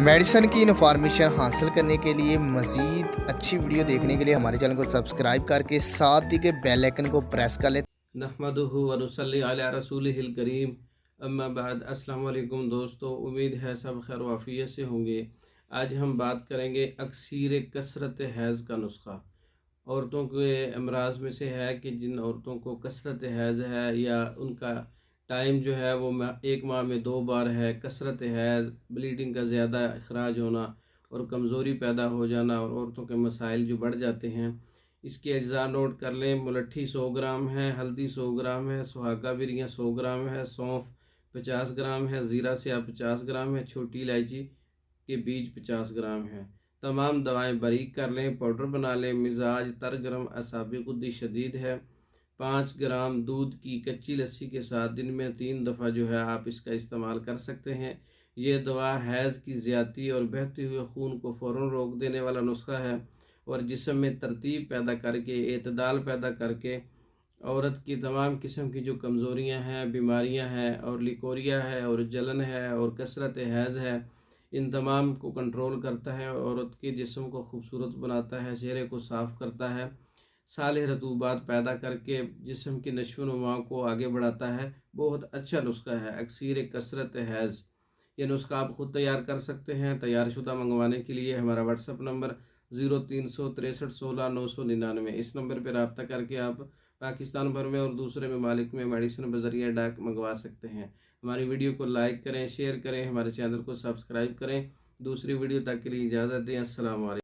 Medicine की information हासिल करने के लिए मज़ीद अच्छी वीडियो देखने के लिए हमारे चैनल को सब्सक्राइब करके साथ ही के बेल आइकन को प्रेस कर लें। नहमदुहु व नुसल्ली अला रसूलिहिल करीम अम्मा बाद। अस्सलाम वालेकुम दोस्तों, उम्मीद है सब खैर वाफियत से होंगे। आज हम बात करेंगे अक्सीर कसरत हैज़ का नुस्खा। औरतों के अमराज में से है कि जिन औरतों को कसरत हैज़ है या उनका टाइम जो है वो एक माह में 2 बार है, कसरत हैज़, ब्लीडिंग का ज़्यादा अखराज होना और कमज़ोरी पैदा हो जाना और औरतों के मसाइल जो बढ़ जाते हैं, इसके अज्जा नोट कर लें। मुलट्ठी 100 ग्राम है, हल्दी 100 ग्राम है, सुहागा बिरियाँ 100 ग्राम है, सौंफ 50 ग्राम है, ज़ीरा से 50 ग्राम है, छोटी इलायची के बीज 50 ग्राम है। तमाम दवाएं बारीक कर लें, पाउडर बना लें। मिजाज तर गरम, असाबी कुद्दी शदीद है। 5 ग्राम दूध की कच्ची लस्सी के साथ दिन में 3 दफ़ा जो है आप इसका इस्तेमाल कर सकते हैं। ये दवा हैज़ की ज़्यादती और बहते हुए खून को फ़ौरन रोक देने वाला नुस्खा है और जिस्म में तरतीब पैदा करके, एतदाल पैदा करके औरत की तमाम किस्म की जो कमज़ोरियां हैं, बीमारियां हैं और लिकोरिया है और जलन है और कसरत हैज़ है, इन तमाम को कंट्रोल करता है। औरत के जिस्म को खूबसूरत बनाता है, चेहरे को साफ़ करता है, साले रतूबात पैदा करके जिस्म की नशो नुमा को आगे बढ़ाता है। बहुत अच्छा नुस्खा है अक्सीर कसरत हैज़। ये नुस्खा आप ख़ुद तैयार कर सकते हैं। तैयार शुदा मंगवाने के लिए हमारा व्हाट्सअप नंबर 0363169999, इस नंबर पर रब्ता करके आप पाकिस्तान भर में और दूसरे ममालिक में मेडिसिन बजरिया डाक मंगवा सकते हैं। हमारी वीडियो को लाइक करें, शेयर करें, हमारे चैनल को सब्सक्राइब करें। दूसरी वीडियो तक के लिए इजाज़त दें। अस्सलाम वालेकुम।